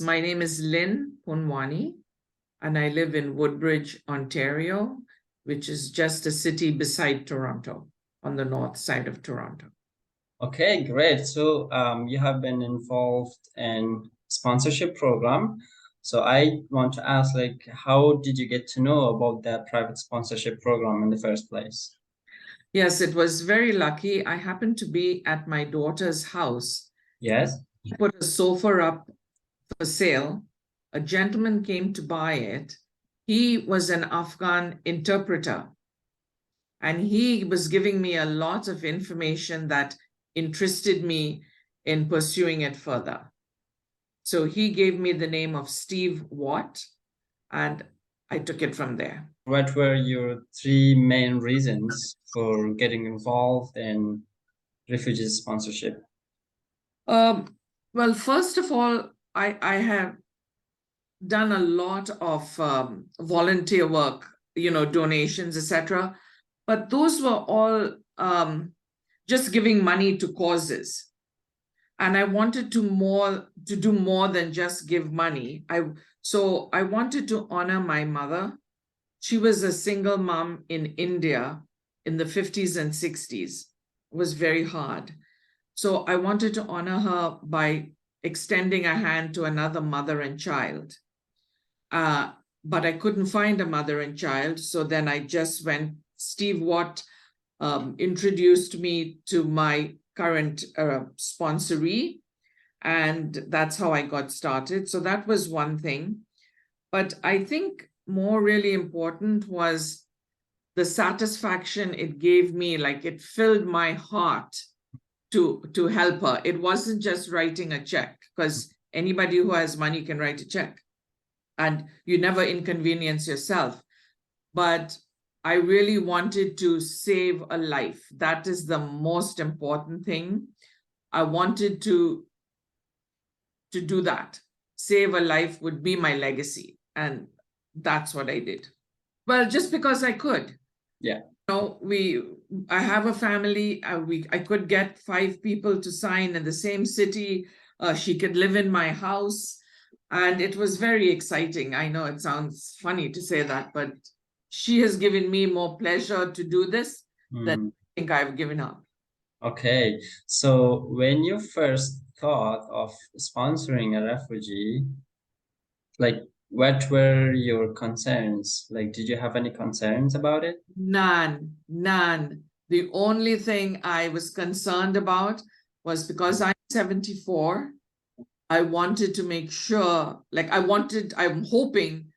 My name is Lynne, and I live in Woodbridge, Ontario, which is just a city beside Toronto, on the north side of Toronto. Okay, great. So you have been involved in sponsorship program. So I want to ask, like, how did you get to know about that private sponsorship program in the first place? Yes, it was very lucky. I happened to be at my daughter's house. Yes. She put a sofa up for sale. A gentleman came to buy it. He was an Afghan interpreter, and he was giving me a lot of information that interested me in pursuing it further. So he gave me the name of Steve Watt, and I took it from there. What were your three main reasons for getting involved in refugee sponsorship? Well, first of all, I have done a lot of volunteer work, donations, etc. But those were all just giving money to causes. And I wanted to do more than just give money. So I wanted to honor my mother. She was a single mom in India in the 50s and 60s. It was very hard. So I wanted to honor her by extending a hand to another mother and child. But I couldn't find a mother and child. So then I just went, Steve Watt introduced me to my current sponsoree, and that's how I got started. So that was one thing. But I think more really important was the satisfaction it gave me. Like, it filled my heart to help her. It wasn't just writing a check, because anybody who has money can write a check and you never inconvenience yourself. But I really wanted to save a life. That is the most important thing. I wanted to do that. Save a life would be my legacy. And that's what I did. Well, just because I could. Yeah. I have a family. I could get 5 people to sign in the same city. She could live in my house. And it was very exciting. I know it sounds funny to say that, but she has given me more pleasure to do this than I think I've given her. Okay. So when you first thought of sponsoring a refugee, like, what were your concerns? Like, did you have any concerns about it? None. The only thing I was concerned about was, because I'm 74, I wanted to make sure, I'm hoping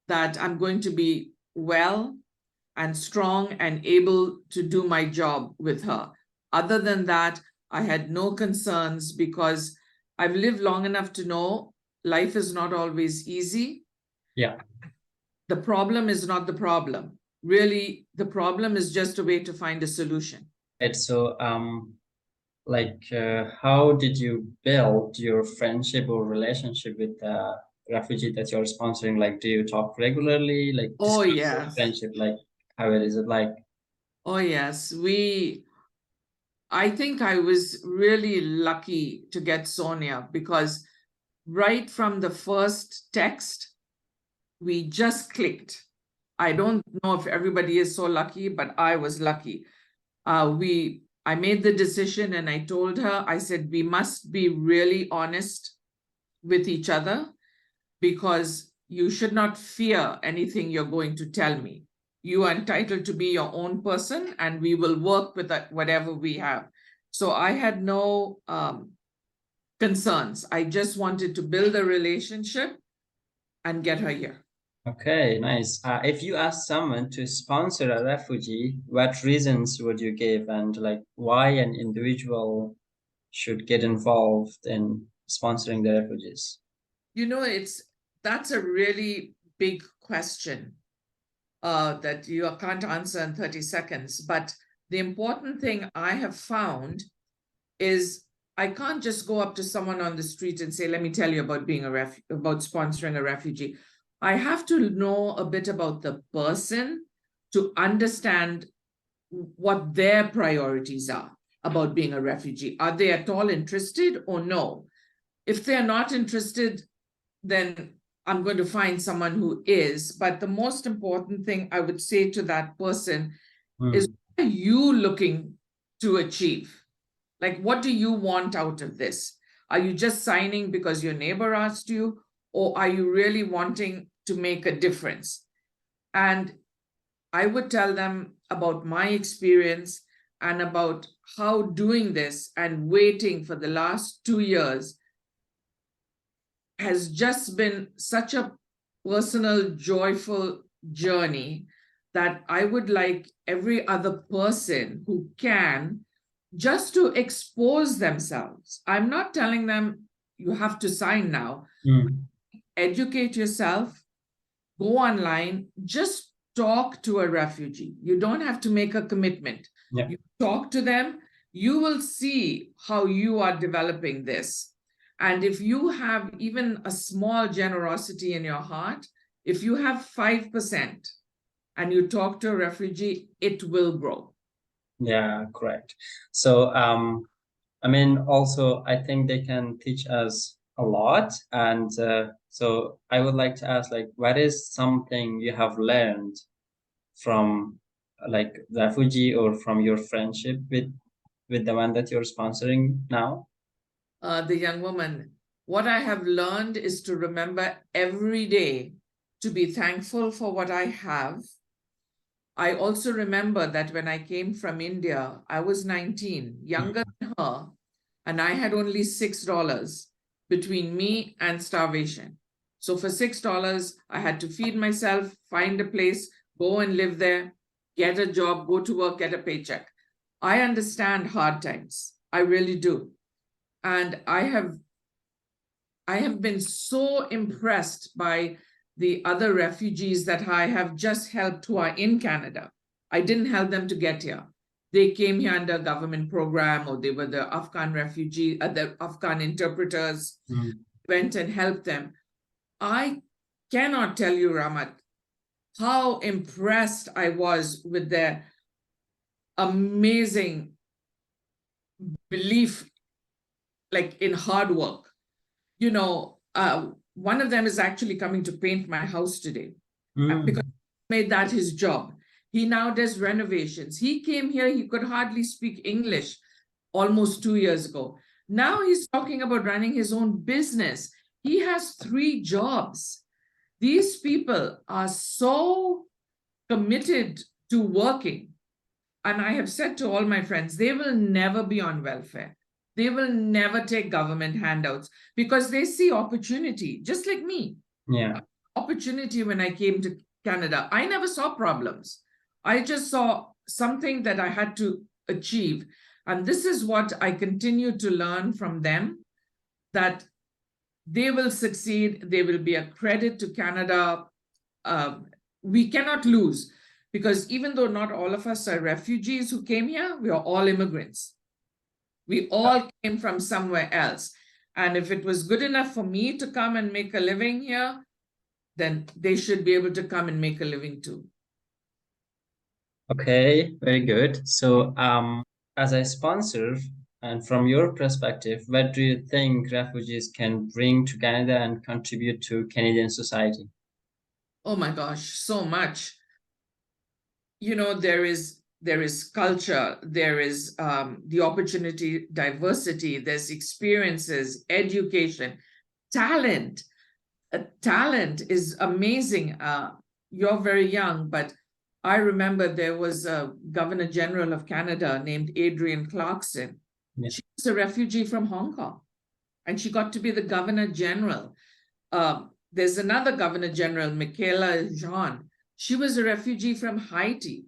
that I'm going to be well and strong and able to do my job with her. Other than that, I had no concerns, because I've lived long enough to know life is not always easy. Yeah. The problem is not the problem. Really, the problem is just a way to find a solution. And so, how did you build your friendship or relationship with the refugee that you're sponsoring? Like, do you talk regularly? Like, Oh, describe your yes. friendship. Like, how is it like? Oh, yes. I think I was really lucky to get Sonia, because right from the first text, we just clicked. I don't know if everybody is so lucky, but I was lucky. I made the decision, and I told her, I said, we must be really honest with each other, because you should not fear anything you're going to tell me. You are entitled to be your own person, and we will work with whatever we have. So I had no concerns. I just wanted to build a relationship and get her here. Okay, nice. If you ask someone to sponsor a refugee, what reasons would you give, and like why an individual should get involved in sponsoring the refugees? That's a really big question that you can't answer in 30 seconds. But the important thing I have found is, I can't just go up to someone on the street and say, let me tell you about about sponsoring a refugee. I have to know a bit about the person to understand what their priorities are about being a refugee. Are they at all interested or no? If they're not interested, then I'm going to find someone who is. But the most important thing I would say to that person is, what are you looking to achieve? Like, what do you want out of this? Are you just signing because your neighbor asked you, or are you really wanting to make a difference? And I would tell them about my experience and about how doing this and waiting for the last 2 years has just been such a personal, joyful journey that I would like every other person who can just to expose themselves. I'm not telling them you have to sign now. Educate yourself, go online, just talk to a refugee. You don't have to make a commitment. Yeah. You talk to them, you will see how you are developing this. And if you have even a small generosity in your heart, if you have 5% and you talk to a refugee, it will grow. Yeah, correct. So, I mean, also, I think they can teach us a lot. And so I would like to ask, like, what is something you have learned from like refugee or from your friendship with the one that you're sponsoring now? The young woman, what I have learned is to remember every day to be thankful for what I have. I also remember that when I came from India, I was 19, younger than her, and I had only $6 between me and starvation. So for $6, I had to feed myself, find a place, go and live there, get a job, go to work, get a paycheck. I understand hard times. I really do. And I have been so impressed by the other refugees that I have just helped who are in Canada. I didn't help them to get here. They came here under a government program, or they were the Afghan refugee, the Afghan interpreters, went and helped them. I cannot tell you, Ramat, how impressed I was with their amazing belief, like in hard work. You know, one of them is actually coming to paint my house today because he made that his job. He now does renovations. He came here, he could hardly speak English almost 2 years ago. Now he's talking about running his own business. He has 3 jobs. These people are so committed to working. And I have said to all my friends, they will never be on welfare. They will never take government handouts because they see opportunity, just like me. Yeah. Opportunity when I came to Canada. I never saw problems. I just saw something that I had to achieve. And this is what I continue to learn from them, that they will succeed. They will be a credit to Canada. We cannot lose, because even though not all of us are refugees who came here, we are all immigrants. We all came from somewhere else. And if it was good enough for me to come and make a living here, then they should be able to come and make a living too. Okay, very good. So, as a sponsor, and from your perspective, what do you think refugees can bring to Canada and contribute to Canadian society? Oh my gosh, so much. You know, there is culture, there is the opportunity, diversity, there's experiences, education, talent. Talent is amazing. You're very young, but I remember there was a Governor General of Canada named Adrienne Clarkson. Yeah. She was a refugee from Hong Kong, and she got to be the Governor General. There's another Governor General, Michaela Jean. She was a refugee from Haiti,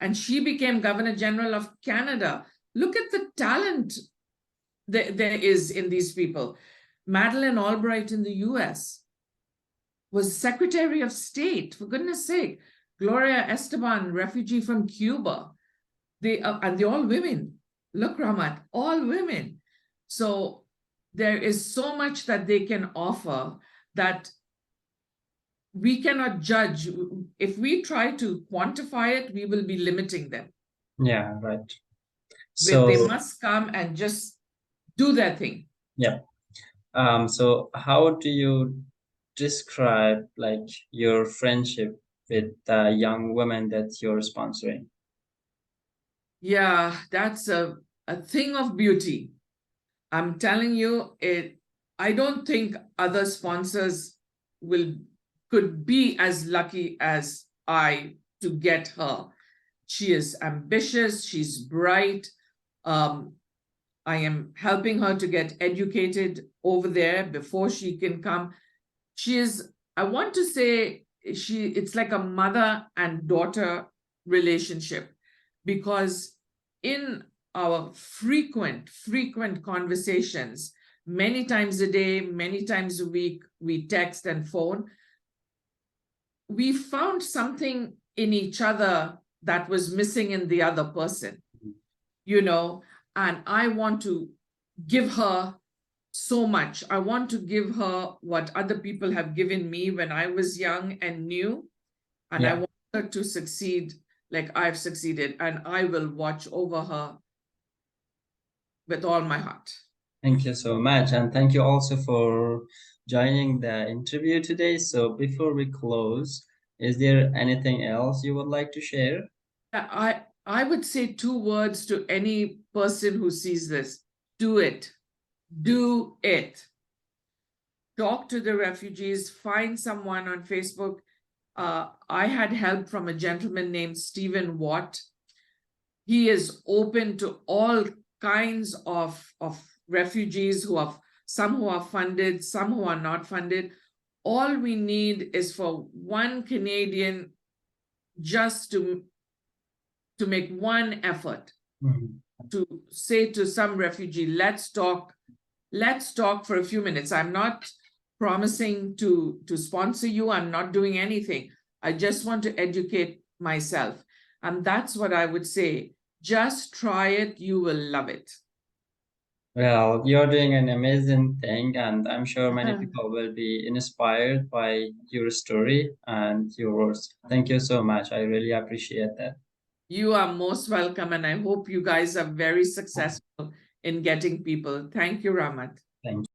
and she became Governor General of Canada. Look at the talent there is in these people. Madeleine Albright in the US was Secretary of State, for goodness sake. Gloria Esteban, refugee from Cuba. And they're all women. Look, Ramat, all women. So there is so much that they can offer that we cannot judge. If we try to quantify it, we will be limiting them. Yeah, right. So they must come and just do their thing. Yeah. So how do you describe like your friendship with the young women that you're sponsoring? Yeah, that's a thing of beauty. I'm telling you, I don't think other sponsors will could be as lucky as I to get her. She is ambitious, she's bright. I am helping her to get educated over there before she can come. She is, I want to say, it's like a mother and daughter relationship, because in our frequent conversations, many times a day, many times a week, we text and phone, we found something in each other that was missing in the other person, you know, and I want to give her so much. I want to give her what other people have given me when I was young and new. And I Yeah. want her to succeed like I've succeeded. And I will watch over her with all my heart. Thank you so much. And thank you also for joining the interview today. So before we close, is there anything else you would like to share? I would say 2 words to any person who sees this. Do it. Do it. Talk to the refugees, find someone on Facebook. I had help from a gentleman named Stephen Watt. He is open to all kinds of refugees who are, some who are funded, some who are not funded. All we need is for one Canadian just to make one effort to say to some refugee, let's talk for a few minutes. I'm not promising to sponsor you. I'm not doing anything. I just want to educate myself. And that's what I would say. Just try it. You will love it. Well, you're doing an amazing thing, and I'm sure many people will be inspired by your story and your words. Thank you so much. I really appreciate that. You are most welcome. And I hope you guys are very successful in getting people. Thank you, Ramat. Thank you.